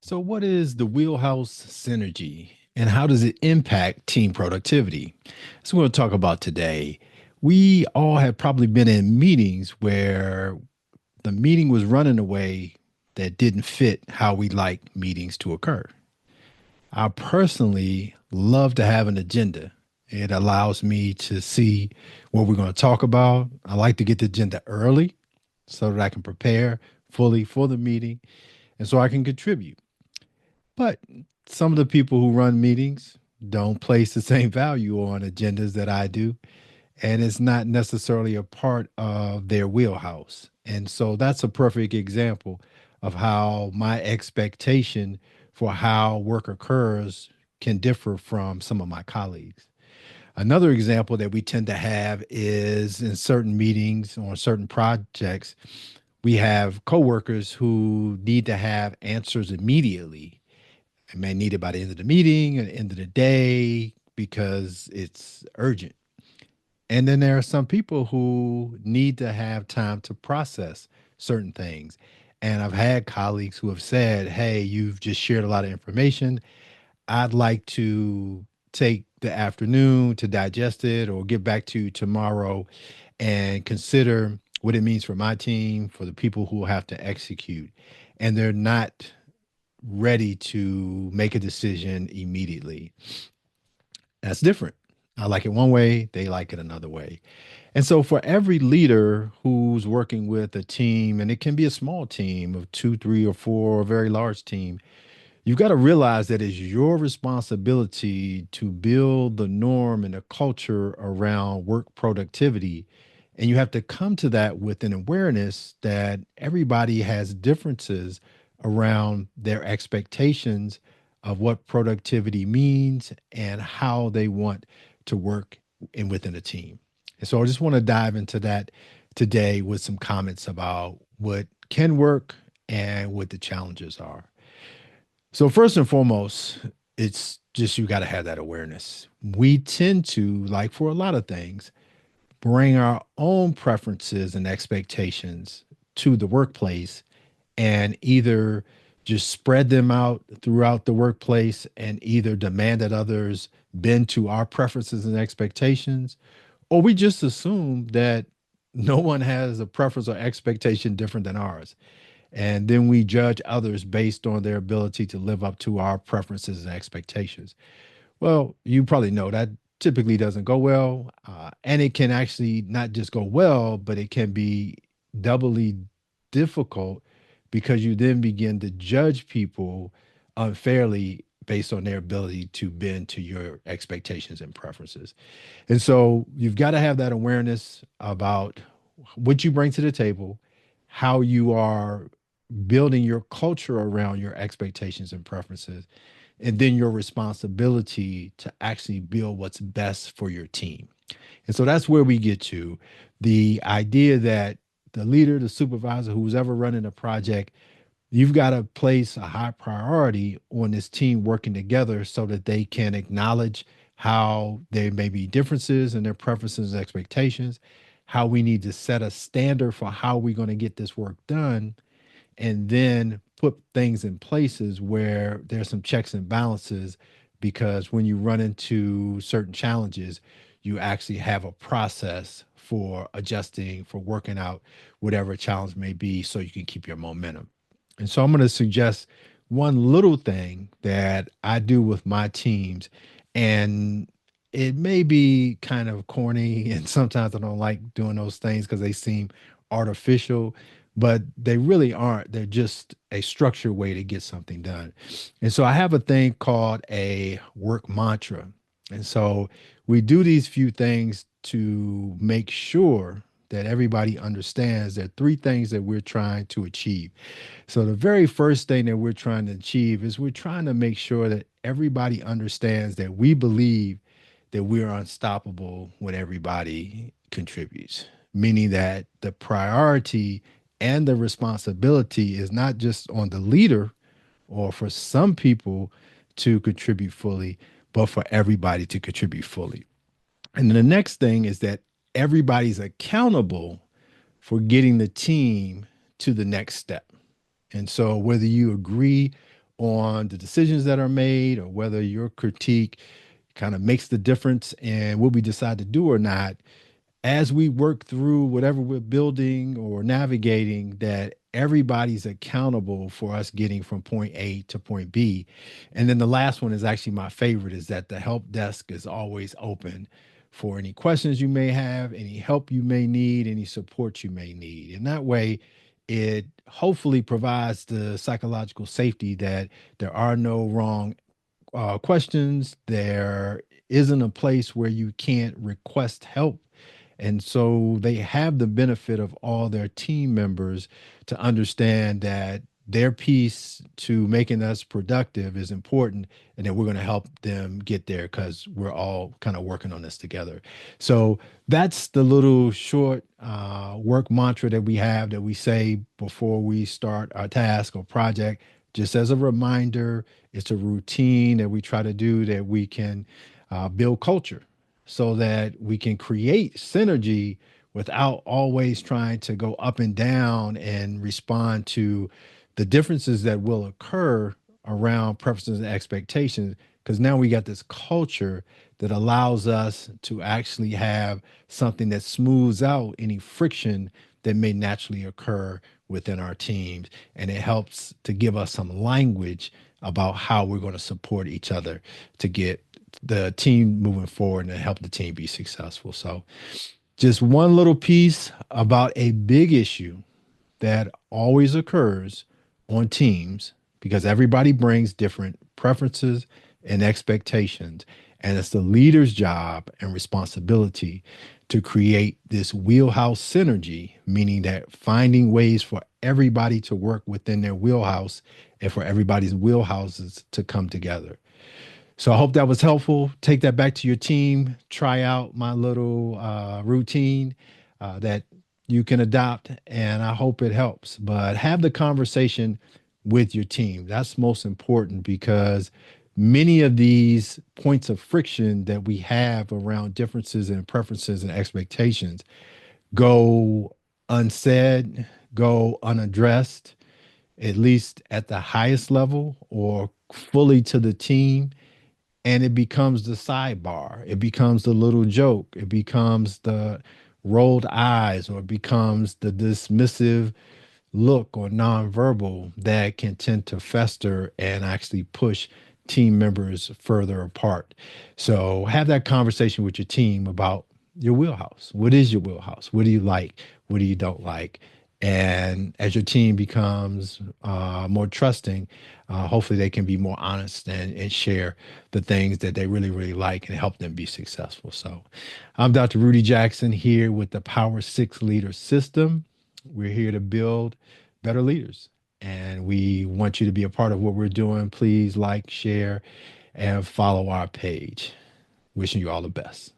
So, what is the wheelhouse synergy and how does it impact team productivity? That's what we'll talk about today. We all have probably been in meetings where the meeting was run in a way that didn't fit how we like meetings to occur. I personally love to have an agenda. It allows me to see what we're going to talk about. I like to get the agenda early so that I can prepare fully for the meeting and so I can contribute. But some of the people who run meetings don't place the same value on agendas that I do. And it's not necessarily a part of their wheelhouse. And so that's a perfect example of how my expectation for how work occurs can differ from some of my colleagues. Another example that we tend to have is in certain meetings or certain projects, we have coworkers who need to have answers immediately. They may need it by the end of the meeting, at the end of the day, because it's urgent. And then there are some people who need to have time to process certain things. And I've had colleagues who have said, hey, you've just shared a lot of information. I'd like to take the afternoon to digest it or get back to you tomorrow and consider what it means for my team, for the people who have to execute. And they're not ready to make a decision immediately. That's different. I like it one way, they like it another way. And so, for every leader who's working with a team, and it can be a small team of two, three, or four, or a very large team, you've got to realize that it's your responsibility to build the norm and the culture around work productivity. And you have to come to that with an awareness that everybody has differences around their expectations of what productivity means and how they want to work in within a team. And so I just want to dive into that today with some comments about what can work and what the challenges are. So first and foremost, it's just you got to have that awareness. We tend to, like for a lot of things, bring our own preferences and expectations to the workplace and either just spread them out throughout the workplace and either demand that others bend to our preferences and expectations, or we just assume that no one has a preference or expectation different than ours. And then we judge others based on their ability to live up to our preferences and expectations. Well, you probably know that typically doesn't go well. And it can actually not just go well, but it can be doubly difficult because you then begin to judge people unfairly based on their ability to bend to your expectations and preferences. And so you've got to have that awareness about what you bring to the table, how you are building your culture around your expectations and preferences, and then your responsibility to actually build what's best for your team. And so that's where we get to the idea that the leader, the supervisor, who's ever running a project, you've got to place a high priority on this team working together so that they can acknowledge how there may be differences in their preferences and expectations, how we need to set a standard for how we're going to get this work done, and then put things in places where there's some checks and balances because when you run into certain challenges, you actually have a process for adjusting, for working out whatever challenge may be so you can keep your momentum. And so I'm going to suggest one little thing that I do with my teams, and it may be kind of corny, and sometimes I don't like doing those things because they seem artificial, but they really aren't. They're just a structured way to get something done. And so I have a thing called a work mantra. And so we do these few things to make sure that everybody understands that three things that we're trying to achieve. So the very first thing that we're trying to achieve is we're trying to make sure that everybody understands that we believe that we're unstoppable when everybody contributes, meaning that the priority and the responsibility is not just on the leader or for some people to contribute fully, but for everybody to contribute fully. And then the next thing is that everybody's accountable for getting the team to the next step. And so, whether you agree on the decisions that are made or whether your critique kind of makes the difference in what we decide to do or not, as we work through whatever we're building or navigating, that everybody's accountable for us getting from point A to point B. And then the last one is actually my favorite, is that the help desk is always open for any questions you may have, any help you may need, any support you may need. And that way, it hopefully provides the psychological safety that there are no wrong questions. There isn't a place where you can't request help, and so they have the benefit of all their team members to understand that their piece to making us productive is important, and that we're going to help them get there because we're all kind of working on this together. So that's the little short work mantra that we have, that we say before we start our task or project, just as a reminder. It's a routine that we try to do, that we can build culture so that we can create synergy without always trying to go up and down and respond to the differences that will occur around preferences and expectations. Because now we got this culture that allows us to actually have something that smooths out any friction that may naturally occur within our teams. And it helps to give us some language about how we're going to support each other to get the team moving forward and help the team be successful. So, just one little piece about a big issue that always occurs on teams, because everybody brings different preferences and expectations. And it's the leader's job and responsibility to create this wheelhouse synergy, meaning that finding ways for everybody to work within their wheelhouse and for everybody's wheelhouses to come together. So I hope that was helpful. Take that back to your team. Try out my little routine that you can adopt, and I hope it helps. But have the conversation with your team. That's most important, because many of these points of friction that we have around differences in preferences and expectations go unsaid, go unaddressed, at least at the highest level or fully to the team, and it becomes the sidebar. It becomes the little joke. It becomes the rolled eyes, or it becomes the dismissive look or nonverbal that can tend to fester and actually push team members further apart. So have that conversation with your team about your wheelhouse. What is your wheelhouse? What do you like? What do you don't like? And as your team becomes more trusting, hopefully they can be more honest and share the things that they really, really like and help them be successful. So I'm Dr. Rudy Jackson here with the Power Six Leader System. We're here to build better leaders, and we want you to be a part of what we're doing. Please like, share, and follow our page. Wishing you all the best.